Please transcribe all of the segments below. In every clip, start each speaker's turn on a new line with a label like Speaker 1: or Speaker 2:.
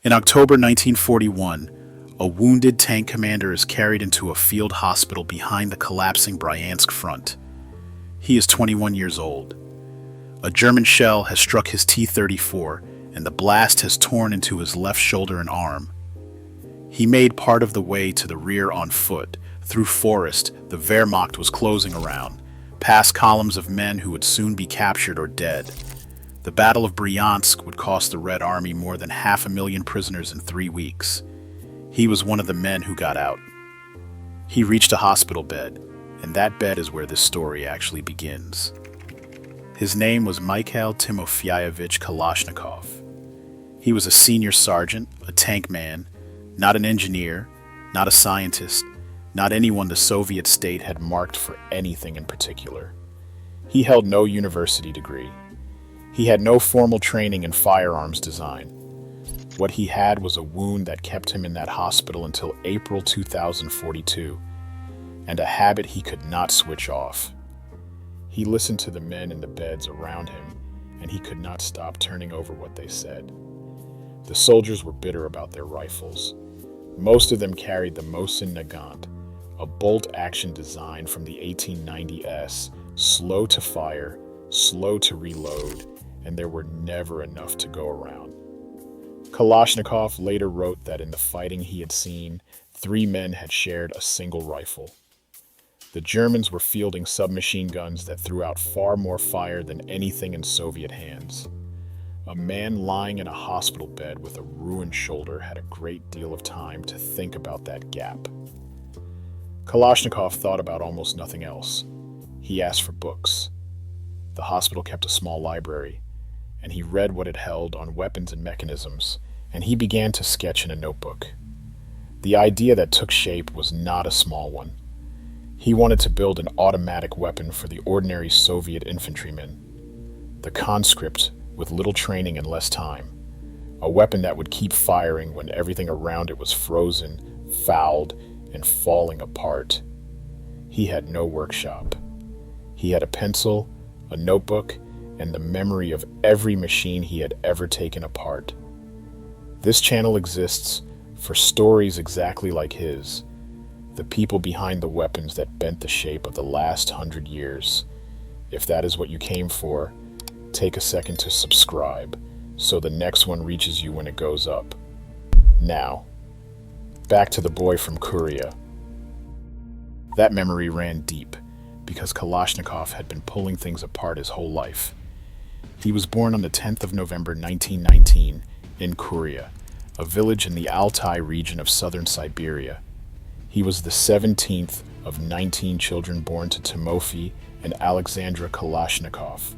Speaker 1: In October 1941, a wounded tank commander is carried into a field hospital behind the collapsing Bryansk front. He is 21 years old. A German shell has struck his T-34, and the blast has torn into his left shoulder and arm. He made part of the way to the rear on foot. Through forest, the Wehrmacht was closing around, past columns of men who would soon be captured or dead. The Battle of Bryansk would cost the Red Army more than 500,000 prisoners in 3 weeks. He was one of the men who got out. He reached a hospital bed, and that bed is where this story actually begins. His name was Mikhail Timofeyevich Kalashnikov. He was a senior sergeant, a tank man, not an engineer, not a scientist, not anyone the Soviet state had marked for anything in particular. He held no university degree. He had no formal training in firearms design. What he had was a wound that kept him in that hospital until April 2042, and a habit he could not switch off. He listened to the men in the beds around him, and he could not stop turning over what they said. The soldiers were bitter about their rifles. Most of them carried the Mosin Nagant, a bolt-action design from the 1890s, slow to fire, slow to reload, and there were never enough to go around. Kalashnikov later wrote that in the fighting he had seen, 3 men had shared a single rifle. The Germans were fielding submachine guns that threw out far more fire than anything in Soviet hands. A man lying in a hospital bed with a ruined shoulder had a great deal of time to think about that gap. Kalashnikov thought about almost nothing else. He asked for books. The hospital kept a small library, and he read what it held on weapons and mechanisms, and he began to sketch in a notebook. The idea that took shape was not a small one. He wanted to build an automatic weapon for the ordinary Soviet infantryman, the conscript with little training and less time, a weapon that would keep firing when everything around it was frozen, fouled, and falling apart. He had no workshop. He had a pencil, a notebook, and the memory of every machine he had ever taken apart. This channel exists for stories exactly like his, the people behind the weapons that bent the shape of the last 100 years. If that is what you came for, take a second to subscribe so the next one reaches you when it goes up. Now, back to the boy from Kuria. That memory ran deep because Kalashnikov had been pulling things apart his whole life. He was born on the 10th of November 1919 in Kuria, a village in the Altai region of southern Siberia. He was the 17th of 19 children born to Timofey and Alexandra Kalashnikov,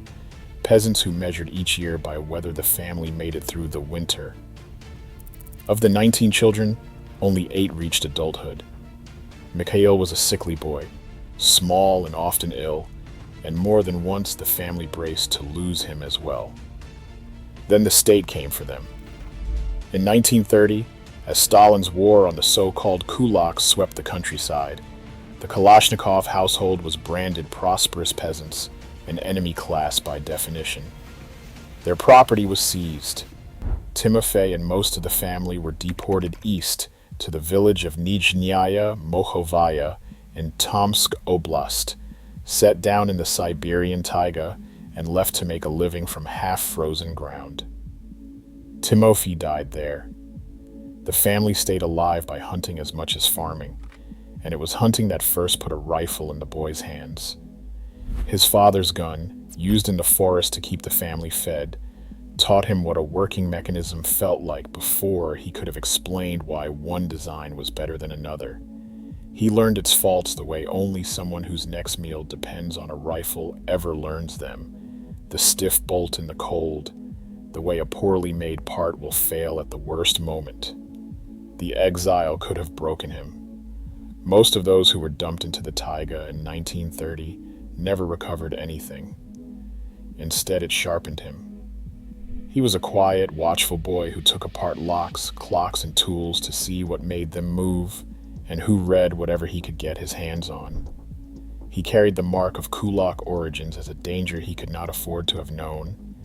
Speaker 1: peasants who measured each year by whether the family made it through the winter. Of the 19 children, only 8 reached adulthood. Mikhail was a sickly boy, small and often ill, and more than once the family braced to lose him as well. Then the state came for them. In 1930, as Stalin's war on the so-called kulaks swept the countryside, the Kalashnikov household was branded prosperous peasants, an enemy class by definition. Their property was seized. Timofey and most of the family were deported east to the village of Nizhnaya Mokhovaya in Tomsk Oblast, set down in the Siberian Taiga and left to make a living from half-frozen ground. Timofey died there. The family stayed alive by hunting as much as farming, and it was hunting that first put a rifle in the boy's hands. His father's gun, used in the forest to keep the family fed, taught him what a working mechanism felt like before he could have explained why one design was better than another. He learned its faults the way only someone whose next meal depends on a rifle ever learns them. The stiff bolt in the cold, the way a poorly made part will fail at the worst moment. The exile could have broken him. Most of those who were dumped into the Taiga in 1930 never recovered anything. Instead, it sharpened him. He was a quiet, watchful boy who took apart locks, clocks, and tools to see what made them move, and who read whatever he could get his hands on. He carried the mark of kulak origins as a danger he could not afford to have known.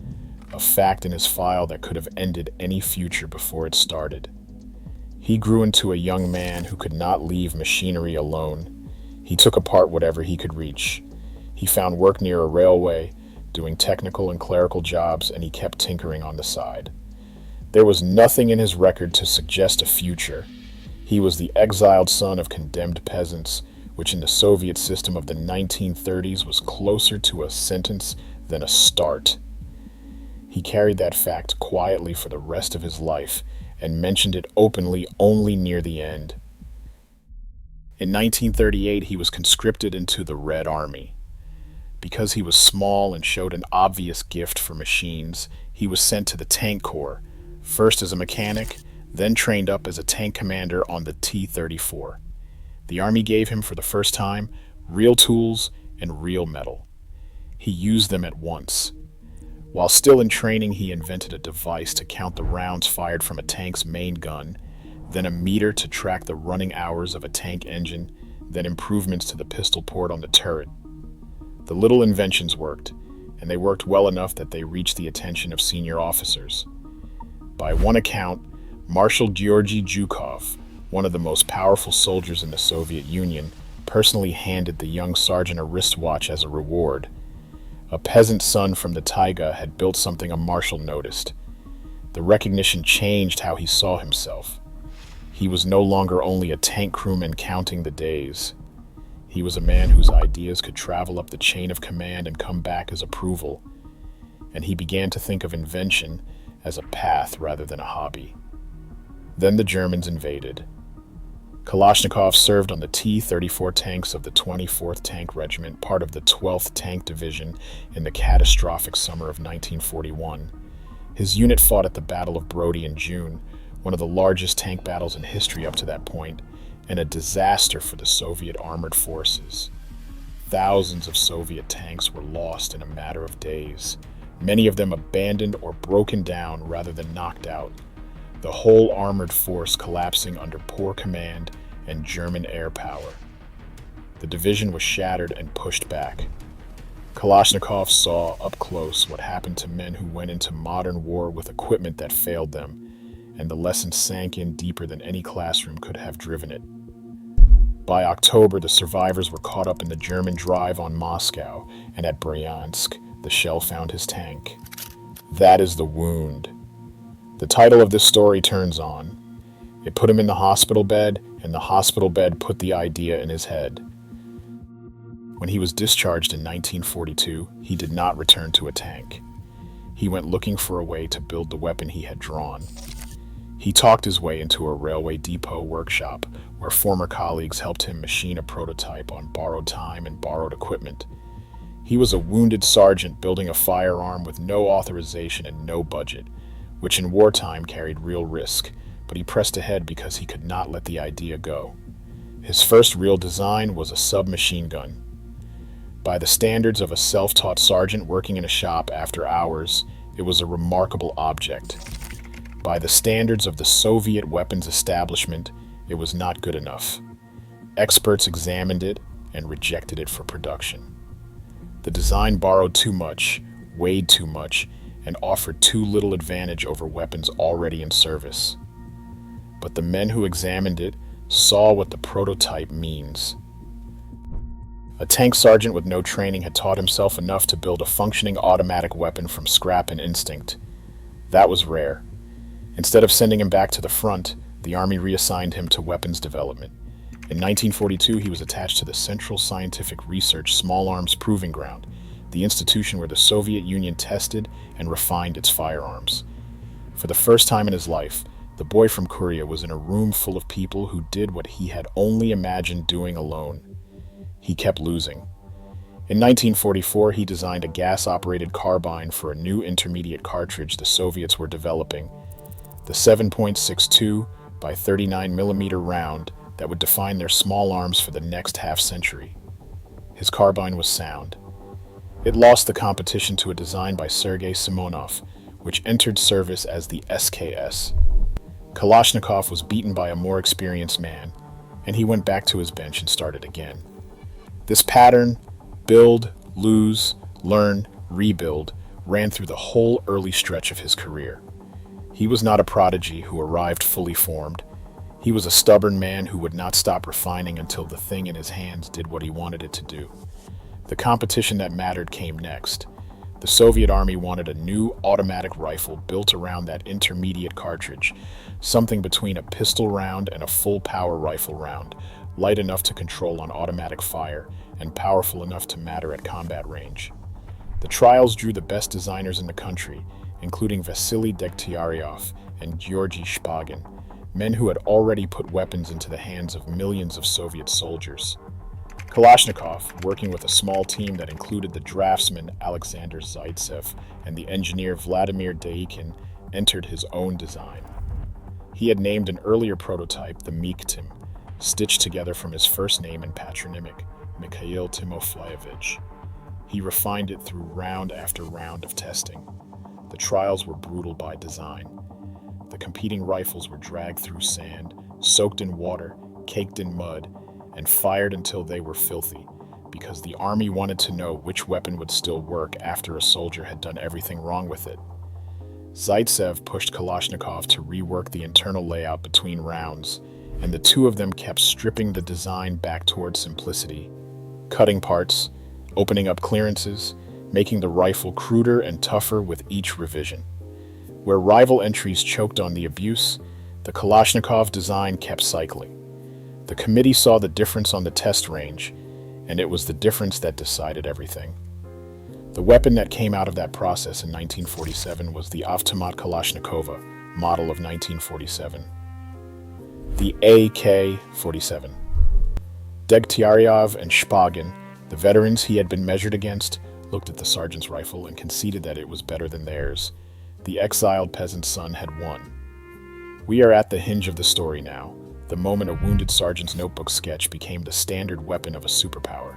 Speaker 1: a fact in his file that could have ended any future before it started. He grew into a young man who could not leave machinery alone. He took apart whatever he could reach. He found work near a railway, doing technical and clerical jobs, and he kept tinkering on the side. There was nothing in his record to suggest a future. He was the exiled son of condemned peasants, which in the Soviet system of the 1930s was closer to a sentence than a start. He carried that fact quietly for the rest of his life and mentioned it openly only near the end. In 1938, he was conscripted into the Red Army. Because he was small and showed an obvious gift for machines, he was sent to the Tank Corps, first as a mechanic, then trained up as a tank commander on the T-34. The Army gave him, for the first time, real tools and real metal. He used them at once. While still in training, he invented a device to count the rounds fired from a tank's main gun, then a meter to track the running hours of a tank engine, then improvements to the pistol port on the turret. The little inventions worked, and they worked well enough that they reached the attention of senior officers. By one account, Marshal Georgy Zhukov, one of the most powerful soldiers in the Soviet Union, personally handed the young sergeant a wristwatch as a reward. A peasant son from the Taiga had built something a marshal noticed. The recognition changed how he saw himself. He was no longer only a tank crewman counting the days. He was a man whose ideas could travel up the chain of command and come back as approval. And he began to think of invention as a path rather than a hobby. Then the Germans invaded. Kalashnikov served on the T-34 tanks of the 24th Tank Regiment, part of the 12th Tank Division, in the catastrophic summer of 1941. His unit fought at the Battle of Brody in June, one of the largest tank battles in history up to that point, and a disaster for the Soviet armored forces. Thousands of Soviet tanks were lost in a matter of days, many of them abandoned or broken down rather than knocked out, the whole armored force collapsing under poor command and German air power. The division was shattered and pushed back. Kalashnikov saw up close what happened to men who went into modern war with equipment that failed them, and the lesson sank in deeper than any classroom could have driven it. By October, the survivors were caught up in the German drive on Moscow, and at Bryansk, the shell found his tank. That is the wound. The title of this story turns on. It put him in the hospital bed, and the hospital bed put the idea in his head. When he was discharged in 1942, he did not return to a tank. He went looking for a way to build the weapon he had drawn. He talked his way into a railway depot workshop where former colleagues helped him machine a prototype on borrowed time and borrowed equipment. He was a wounded sergeant building a firearm with no authorization and no budget, which in wartime carried real risk, but he pressed ahead because he could not let the idea go. His first real design was a submachine gun. By the standards of a self-taught sergeant working in a shop after hours, it was a remarkable object. By the standards of the Soviet weapons establishment, it was not good enough. Experts examined it and rejected it for production. The design borrowed too much, weighed too much, and offered too little advantage over weapons already in service. But the men who examined it saw what the prototype means. A tank sergeant with no training had taught himself enough to build a functioning automatic weapon from scrap and instinct. That was rare. Instead of sending him back to the front, the Army reassigned him to weapons development. In 1942, he was attached to the Central Scientific Research Small Arms Proving Ground, the institution where the Soviet Union tested and refined its firearms. For the first time in his life, the boy from Korea was in a room full of people who did what he had only imagined doing alone. He kept losing. In 1944, he designed a gas-operated carbine for a new intermediate cartridge the Soviets were developing, the 7.62 by 39mm round that would define their small arms for the next half-century. His carbine was sound. It lost the competition to a design by Sergei Simonov, which entered service as the SKS. Kalashnikov was beaten by a more experienced man, and he went back to his bench and started again. This pattern, build, lose, learn, rebuild, ran through the whole early stretch of his career. He was not a prodigy who arrived fully formed. He was a stubborn man who would not stop refining until the thing in his hands did what he wanted it to do. The competition that mattered came next. The Soviet army wanted a new automatic rifle built around that intermediate cartridge, something between a pistol round and a full-power rifle round, light enough to control on automatic fire and powerful enough to matter at combat range. The trials drew the best designers in the country, including Vasily Degtyaryov and Georgy Shpagin, men who had already put weapons into the hands of millions of Soviet soldiers. Kalashnikov, working with a small team that included the draftsman Alexander Zaitsev and the engineer Vladimir Deikin, entered his own design. He had named an earlier prototype the Miktim, stitched together from his first name and patronymic, Mikhail Timofeyevich. He refined it through round after round of testing. The trials were brutal by design. The competing rifles were dragged through sand, soaked in water, caked in mud, and fired until they were filthy, because the army wanted to know which weapon would still work after a soldier had done everything wrong with it. Zaitsev pushed Kalashnikov to rework the internal layout between rounds, and the two of them kept stripping the design back towards simplicity, cutting parts, opening up clearances, making the rifle cruder and tougher with each revision. Where rival entries choked on the abuse, the Kalashnikov design kept cycling. The committee saw the difference on the test range, and it was the difference that decided everything. The weapon that came out of that process in 1947 was the Avtomat Kalashnikova, model of 1947. The AK-47. Degtyaryov and Shpagin, the veterans he had been measured against, looked at the sergeant's rifle and conceded that it was better than theirs. The exiled peasant's son had won. We are at the hinge of the story now, the moment a wounded sergeant's notebook sketch became the standard weapon of a superpower.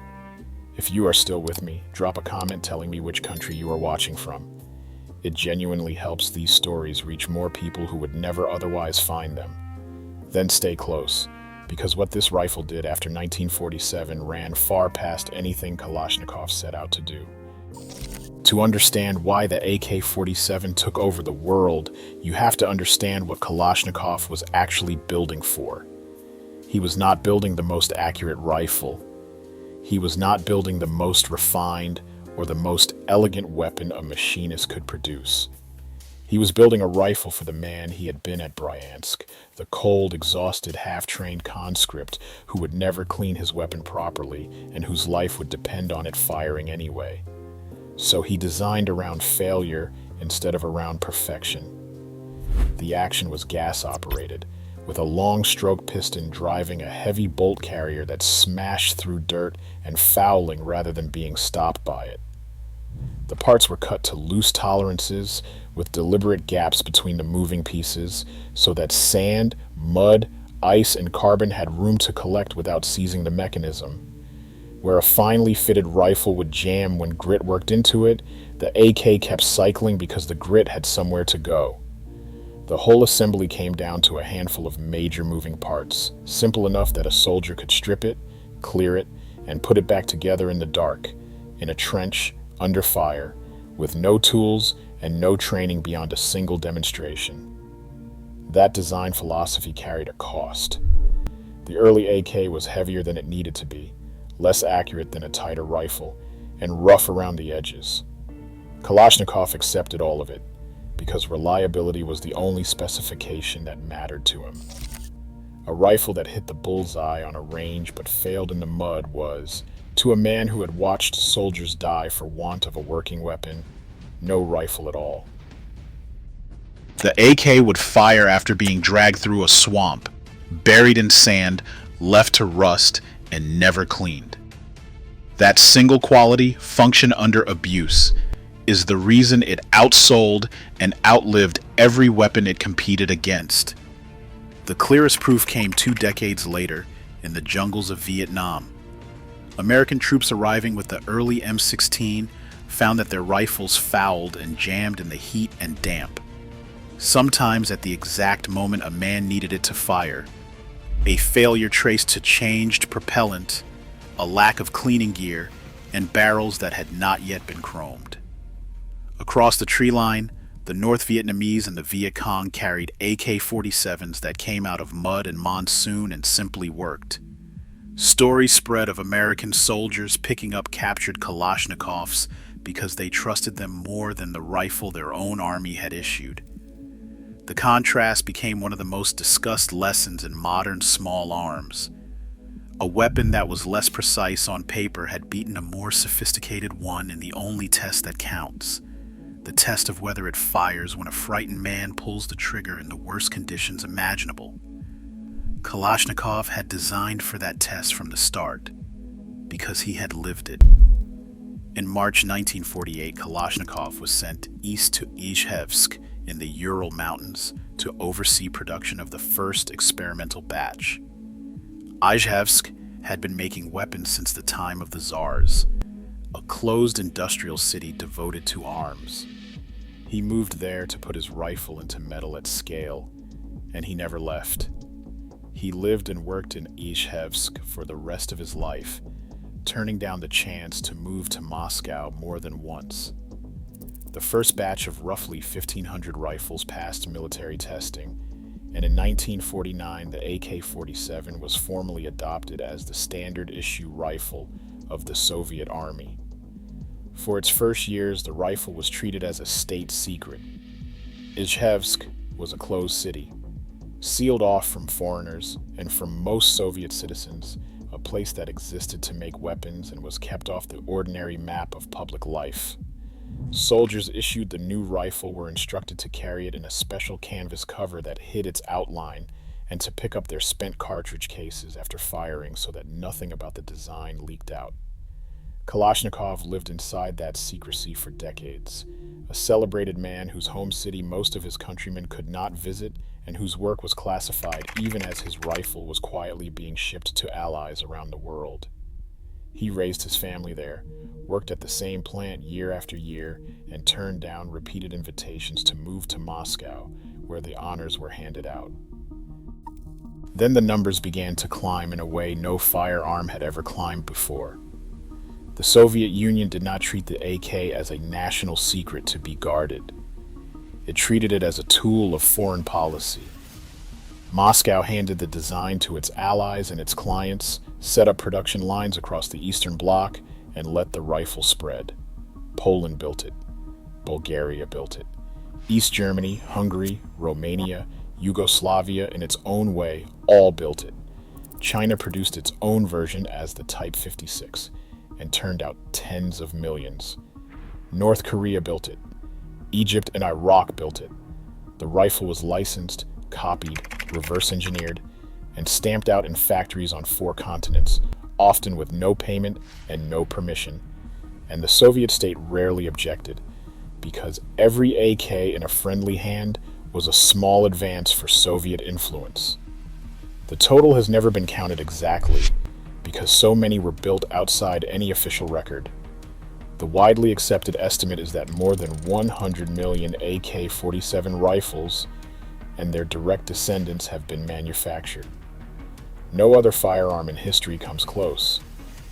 Speaker 1: If you are still with me, drop a comment telling me which country you are watching from. It genuinely helps these stories reach more people who would never otherwise find them. Then stay close, because what this rifle did after 1947 ran far past anything Kalashnikov set out to do. To understand why the AK-47 took over the world, you have to understand what Kalashnikov was actually building for. He was not building the most accurate rifle. He was not building the most refined or the most elegant weapon a machinist could produce. He was building a rifle for the man he had been at Bryansk, the cold, exhausted, half-trained conscript who would never clean his weapon properly and whose life would depend on it firing anyway. So he designed around failure instead of around perfection. The action was gas-operated, with a long-stroke piston driving a heavy bolt carrier that smashed through dirt and fouling rather than being stopped by it. The parts were cut to loose tolerances with deliberate gaps between the moving pieces so that sand, mud, ice, and carbon had room to collect without seizing the mechanism. Where a finely fitted rifle would jam when grit worked into it, the AK kept cycling because the grit had somewhere to go. The whole assembly came down to a handful of major moving parts, simple enough that a soldier could strip it, clear it, and put it back together in the dark, in a trench, under fire, with no tools and no training beyond a single demonstration. That design philosophy carried a cost. The early AK was heavier than it needed to be, less accurate than a tighter rifle, and rough around the edges. Kalashnikov accepted all of it, because reliability was the only specification that mattered to him. A rifle that hit the bullseye on a range but failed in the mud was, to a man who had watched soldiers die for want of a working weapon, no rifle at all.
Speaker 2: The AK would fire after being dragged through a swamp, buried in sand, left to rust, and never cleaned. That single quality, function under abuse, is the reason it outsold and outlived every weapon it competed against. The clearest proof came 2 decades later in the jungles of Vietnam. American troops arriving with the early M16 found that their rifles fouled and jammed in the heat and damp. Sometimes at the exact moment a man needed it to fire. A failure traced to changed propellant, a lack of cleaning gear, and barrels that had not yet been chromed. Across the tree line, the North Vietnamese and the Viet Cong carried AK-47s that came out of mud and monsoon and simply worked. Stories spread of American soldiers picking up captured Kalashnikovs because they trusted them more than the rifle their own army had issued. The contrast became one of the most discussed lessons in modern small arms. A weapon that was less precise on paper had beaten a more sophisticated one in the only test that counts: the test of whether it fires when a frightened man pulls the trigger in the worst conditions imaginable. Kalashnikov had designed for that test from the start, because he had lived it. In March 1948, Kalashnikov was sent east to Izhevsk in the Ural Mountains to oversee production of the first experimental batch. Izhevsk had been making weapons since the time of the Tsars, a closed industrial city devoted to arms. He moved there to put his rifle into metal at scale, and he never left. He lived and worked in Izhevsk for the rest of his life, turning down the chance to move to Moscow more than once. The first batch of roughly 1,500 rifles passed military testing, and in 1949 the AK-47 was formally adopted as the standard issue rifle of the Soviet Army. For its first years, the rifle was treated as a state secret. Izhevsk was a closed city, sealed off from foreigners and from most Soviet citizens, a place that existed to make weapons and was kept off the ordinary map of public life. Soldiers issued the new rifle were instructed to carry it in a special canvas cover that hid its outline and to pick up their spent cartridge cases after firing so that nothing about the design leaked out. Kalashnikov lived inside that secrecy for decades, a celebrated man whose home city most of his countrymen could not visit and whose work was classified even as his rifle was quietly being shipped to allies around the world. He raised his family there, worked at the same plant year after year, and turned down repeated invitations to move to Moscow, where the honors were handed out. Then the numbers began to climb in a way no firearm had ever climbed before. The Soviet Union did not treat the AK as a national secret to be guarded. It treated it as a tool of foreign policy. Moscow handed the design to its allies and its clients, set up production lines across the Eastern Bloc, and let the rifle spread. Poland built it. Bulgaria built it. East Germany, Hungary, Romania, Yugoslavia, in its own way, all built it. China produced its own version as the Type 56 and turned out tens of millions. North Korea built it. Egypt and Iraq built it. The rifle was licensed, copied, reverse engineered, and stamped out in factories on 4 continents, often with no payment and no permission. And the Soviet state rarely objected, because every AK in a friendly hand was a small advance for Soviet influence. The total has never been counted exactly, because so many were built outside any official record. The widely accepted estimate is that more than 100 million AK-47 rifles and their direct descendants have been manufactured. No other firearm in history comes close.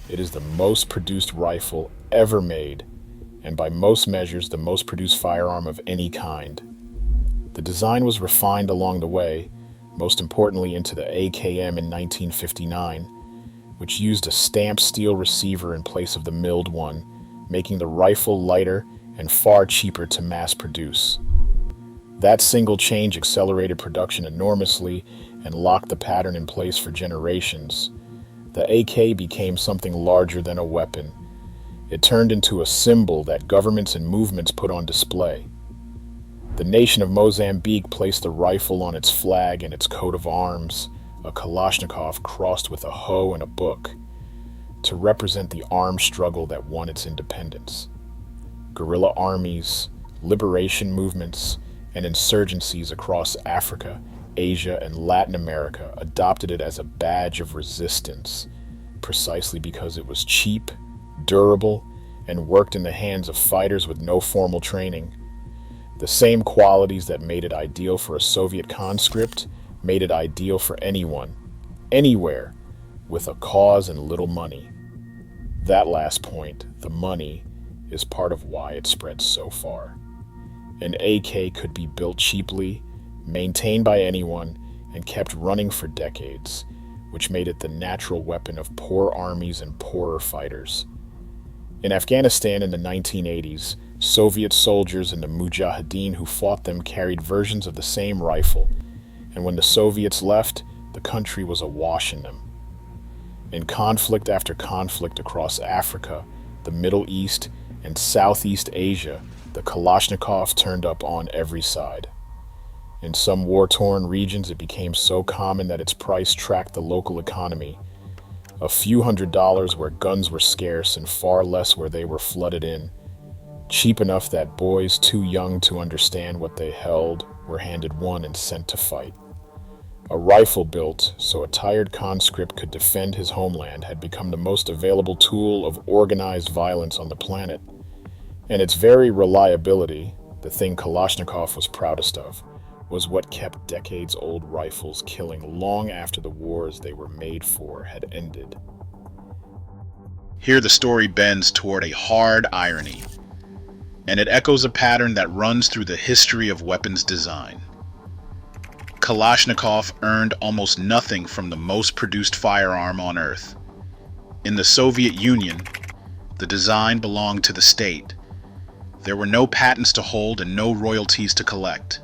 Speaker 2: It is the most produced rifle ever made, and by most measures the most produced firearm of any kind. The design was refined along the way, most importantly into the AKM in 1959, which used a stamped steel receiver in place of the milled one, making the rifle lighter and far cheaper to mass produce. That single change accelerated production enormously and locked the pattern in place for generations. The AK became something larger than a weapon. It turned into a symbol that governments and movements put on display. The nation of Mozambique placed the rifle on its flag and its coat of arms, a Kalashnikov crossed with a hoe and a book, to represent the armed struggle that won its independence. Guerrilla armies, liberation movements, and insurgencies across Africa, Asia, and Latin America adopted it as a badge of resistance, precisely because it was cheap, durable, and worked in the hands of fighters with no formal training. The same qualities that made it ideal for a Soviet conscript made it ideal for anyone, anywhere, with a cause and little money. That last point, the money, is part of why it spread so far.
Speaker 1: An AK could be built cheaply, maintained by anyone, and kept running for decades, which made it the natural weapon of poor armies and poorer fighters. In Afghanistan in the 1980s, Soviet soldiers and the mujahideen who fought them carried versions of the same rifle, and when the Soviets left, the country was awash in them. In conflict after conflict across Africa, the Middle East, and Southeast Asia, the Kalashnikov turned up on every side. In some war-torn regions, it became so common that its price tracked the local economy. A few $100s where guns were scarce and far less where they were flooded in. Cheap enough that boys too young to understand what they held were handed one and sent to fight. A rifle built so a tired conscript could defend his homeland had become the most available tool of organized violence on the planet. And its very reliability, the thing Kalashnikov was proudest of, was what kept decades-old rifles killing long after the wars they were made for had ended.
Speaker 2: Here the story bends toward a hard irony, and it echoes a pattern that runs through the history of weapons design. Kalashnikov earned almost nothing from the most produced firearm on Earth. In the Soviet Union, the design belonged to the state. There were no patents to hold and no royalties to collect.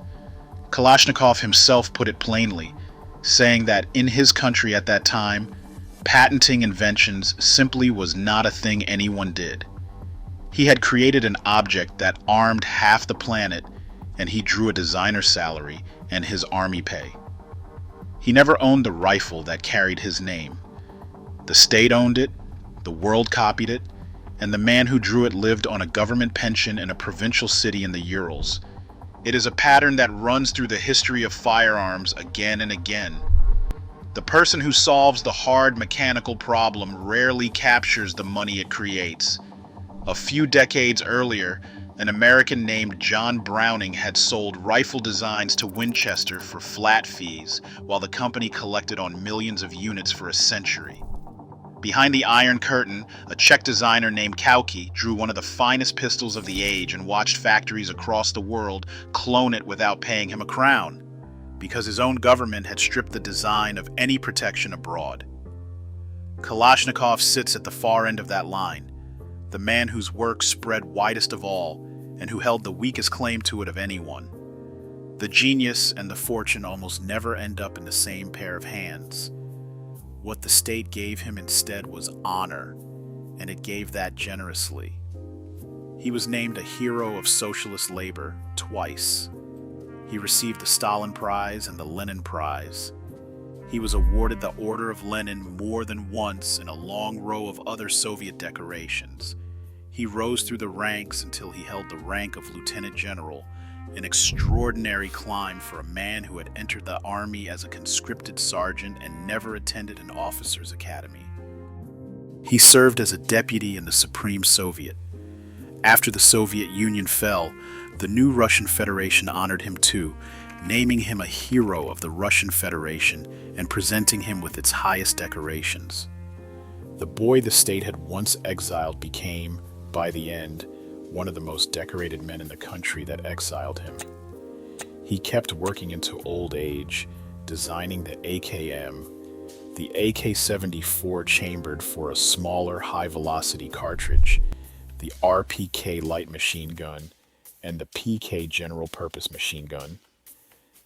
Speaker 2: Kalashnikov himself put it plainly, saying that in his country at that time, patenting inventions simply was not a thing anyone did. He had created an object that armed half the planet, and he drew a designer's salary and his army pay. He never owned the rifle that carried his name. The state owned it, the world copied it, and the man who drew it lived on a government pension in a provincial city in the Urals. It is a pattern that runs through the history of firearms again and again. The person who solves the hard mechanical problem rarely captures the money it creates. A few decades earlier, an American named John Browning had sold rifle designs to Winchester for flat fees, while the company collected on millions of units for a century. Behind the Iron Curtain, a Czech designer named Kauki drew one of the finest pistols of the age and watched factories across the world clone it without paying him a crown, because his own government had stripped the design of any protection abroad. Kalashnikov sits at the far end of that line, the man whose work spread widest of all and who held the weakest claim to it of anyone. The genius and the fortune almost never end up in the same pair of hands. What the state gave him instead was honor, and it gave that generously. He was named a hero of socialist labor twice. He received the Stalin Prize and the Lenin Prize. He was awarded the Order of Lenin more than once in a long row of other Soviet decorations. He rose through the ranks until he held the rank of lieutenant general, an extraordinary climb for a man who had entered the army as a conscripted sergeant and never attended an officer's academy. He served as a deputy in the Supreme Soviet. After the Soviet Union fell, the new Russian Federation honored him too, naming him a hero of the Russian Federation and presenting him with its highest decorations. The boy the state had once exiled became, by the end, one of the most decorated men in the country that exiled him. He kept working into old age, designing the AKM, the AK-74 chambered for a smaller high-velocity cartridge, the RPK light machine gun, and the PK general-purpose machine gun,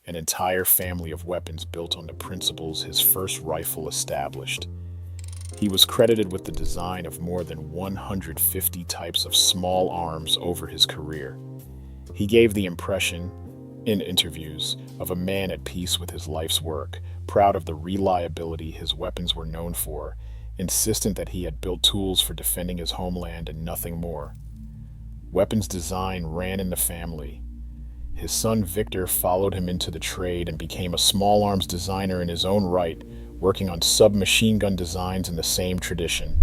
Speaker 2: an entire family of weapons built on the principles his first rifle established. He was credited with the design of more than 150 types of small arms over his career. He gave the impression, in interviews, of a man at peace with his life's work, proud of the reliability his weapons were known for, insistent that he had built tools for defending his homeland and nothing more. Weapons design ran in the family. His son Victor followed him into the trade and became a small arms designer in his own right, working on submachine gun designs in the same tradition.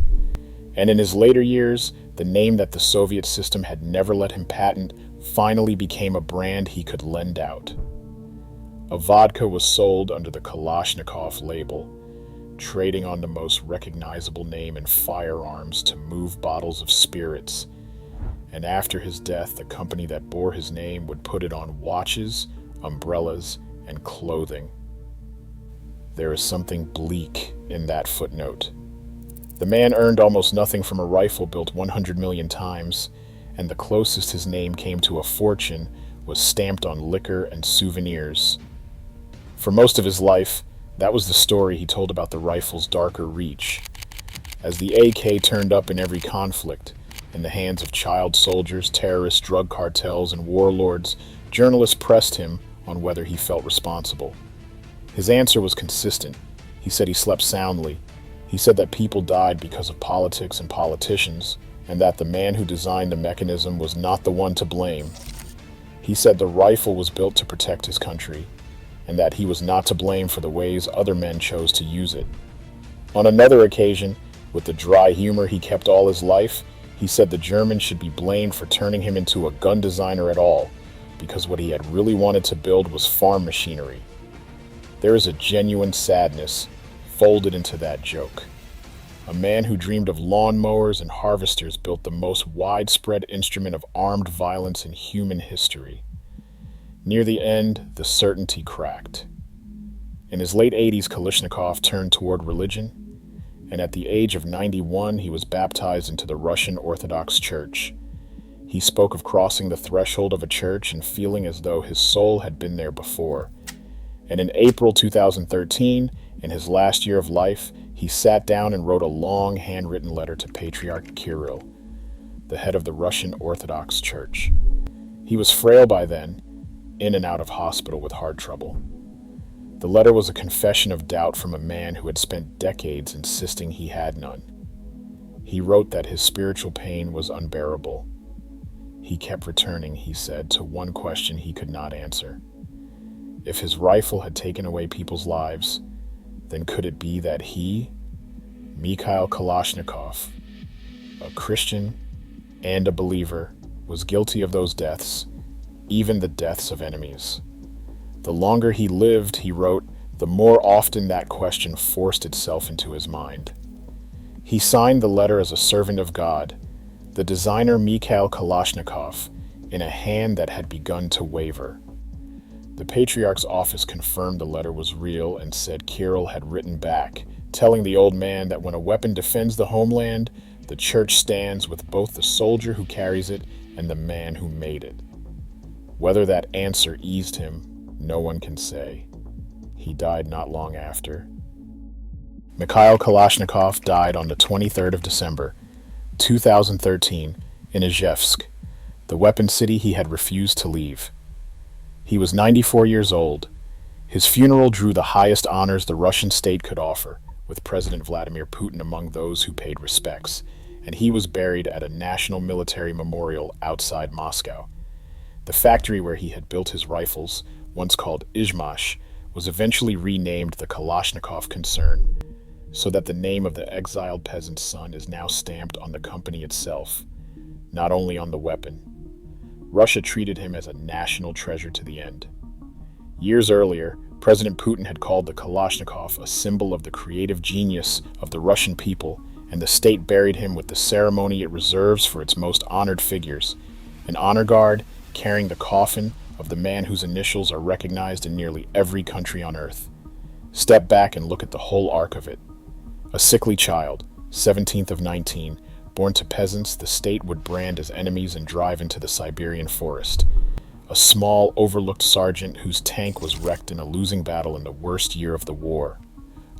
Speaker 2: And in his later years, the name that the Soviet system had never let him patent finally became a brand he could lend out. A vodka was sold under the Kalashnikov label, trading on the most recognizable name in firearms to move bottles of spirits.
Speaker 1: and after his death, the company that bore his name would put it on watches, umbrellas, and clothing. There is something bleak in that footnote. The man earned almost nothing from a rifle built 100 million times, and the closest his name came to a fortune was stamped on liquor and souvenirs. For most of his life, that was the story he told about the rifle's darker reach. As the AK turned up in every conflict, in the hands of child soldiers, terrorists, drug cartels, and warlords, journalists pressed him on whether he felt responsible. His answer was consistent. He said he slept soundly. He said that people died because of politics and politicians, and that the man who designed the mechanism was not the one to blame. He said the rifle was built to protect his country, and that he was not to blame for the ways other men chose to use it. On another occasion, with the dry humor he kept all his life, he said the Germans should be blamed for turning him into a gun designer at all, because what he had really wanted to build was farm machinery. There is a genuine sadness folded into that joke. A man who dreamed of lawnmowers and harvesters built the most widespread instrument of armed violence in human history. Near the end, the certainty cracked. In his late 80s, Kalashnikov turned toward religion, and at the age of 91, he was baptized into the Russian Orthodox Church. He spoke of crossing the threshold of a church and feeling as though his soul had been there before. And in April 2013, in his last year of life, he sat down and wrote a long handwritten letter to Patriarch Kirill, the head of the Russian Orthodox Church. He was frail by then, in and out of hospital with heart trouble. The letter was a confession of doubt from a man who had spent decades insisting he had none. He wrote that his spiritual pain was unbearable. He kept returning, he said, to one question he could not answer. If his rifle had taken away people's lives, then could it be that he, Mikhail Kalashnikov, a Christian and a believer, was guilty of those deaths, even the deaths of enemies? The longer he lived, he wrote, the more often that question forced itself into his mind. He signed the letter as a servant of God, the designer Mikhail Kalashnikov, in a hand that had begun to waver. The Patriarch's office confirmed the letter was real and said Kirill had written back, telling the old man that when a weapon defends the homeland, the church stands with both the soldier who carries it and the man who made it. Whether that answer eased him, no one can say. He died not long after. Mikhail Kalashnikov died on the 23rd of December, 2013, in Izhevsk, the weapon city he had refused to leave. He was 94 years old. His funeral drew the highest honors the Russian state could offer, with President Vladimir Putin among those who paid respects, and he was buried at a national military memorial outside Moscow. The factory where he had built his rifles, once called Izhmash, was eventually renamed the Kalashnikov Concern, so that the name of the exiled peasant's son is now stamped on the company itself, not only on the weapon. Russia treated him as a national treasure to the end. Years earlier, President Putin had called the Kalashnikov a symbol of the creative genius of the Russian people, and the state buried him with the ceremony it reserves for its most honored figures, an honor guard carrying the coffin of the man whose initials are recognized in nearly every country on earth. Step back and look at the whole arc of it. A sickly child, 17th of 19, born to peasants the state would brand as enemies and drive into the Siberian forest. A small, overlooked sergeant whose tank was wrecked in a losing battle in the worst year of the war.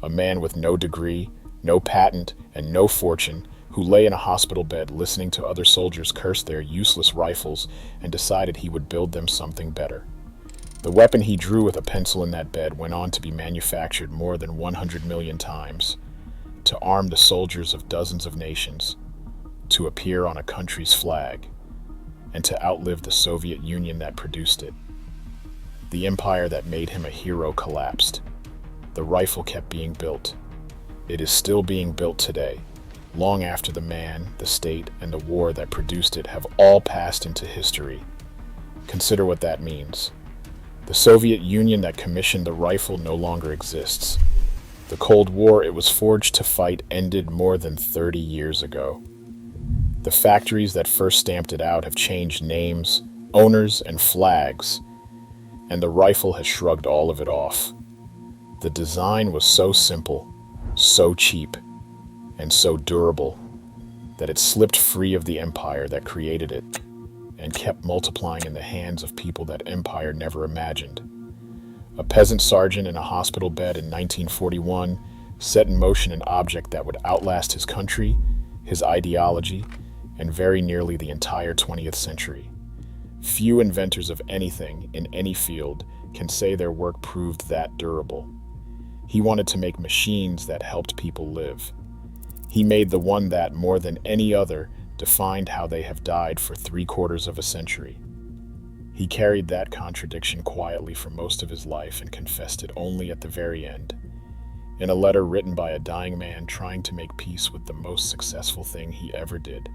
Speaker 1: A man with no degree, no patent, and no fortune, who lay in a hospital bed listening to other soldiers curse their useless rifles and decided he would build them something better. The weapon he drew with a pencil in that bed went on to be manufactured more than 100 million times, to arm the soldiers of dozens of nations, to appear on a country's flag, and to outlive the Soviet Union that produced it. The empire that made him a hero collapsed. The rifle kept being built. It is still being built today, long after the man, the state, and the war that produced it have all passed into history. Consider what that means. The Soviet Union that commissioned the rifle no longer exists. The Cold War it was forged to fight ended more than 30 years ago. The factories that first stamped it out have changed names, owners, and flags, and the rifle has shrugged all of it off. The design was so simple, so cheap, and so durable that it slipped free of the empire that created it and kept multiplying in the hands of people that empire never imagined. A peasant sergeant in a hospital bed in 1941 set in motion an object that would outlast his country, his ideology, and very nearly the entire 20th century. Few inventors of anything in any field can say their work proved that durable. He wanted to make machines that helped people live. He made the one that, more than any other, defined how they have died for 3/4 of a century. He carried that contradiction quietly for most of his life and confessed it only at the very end, in a letter written by a dying man trying to make peace with the most successful thing he ever did.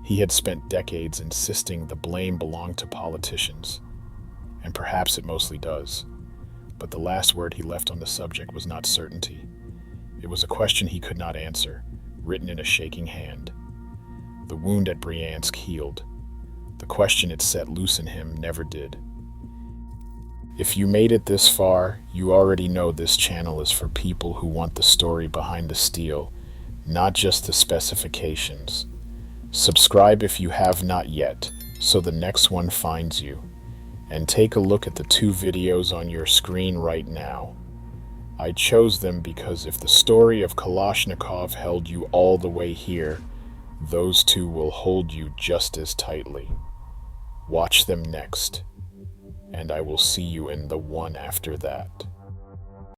Speaker 1: He had spent decades insisting the blame belonged to politicians, and perhaps it mostly does, but the last word he left on the subject was not certainty. It was a question he could not answer, written in a shaking hand. The wound at Bryansk healed. The question it set loose in him never did. If you made it this far, you already know this channel is for people who want the story behind the steel, not just the specifications. Subscribe if you have not yet, so the next one finds you. And take a look at the 2 videos on your screen right now. I chose them because if the story of Kalashnikov held you all the way here, those 2 will hold you just as tightly. Watch them next, and I will see you in the one after that.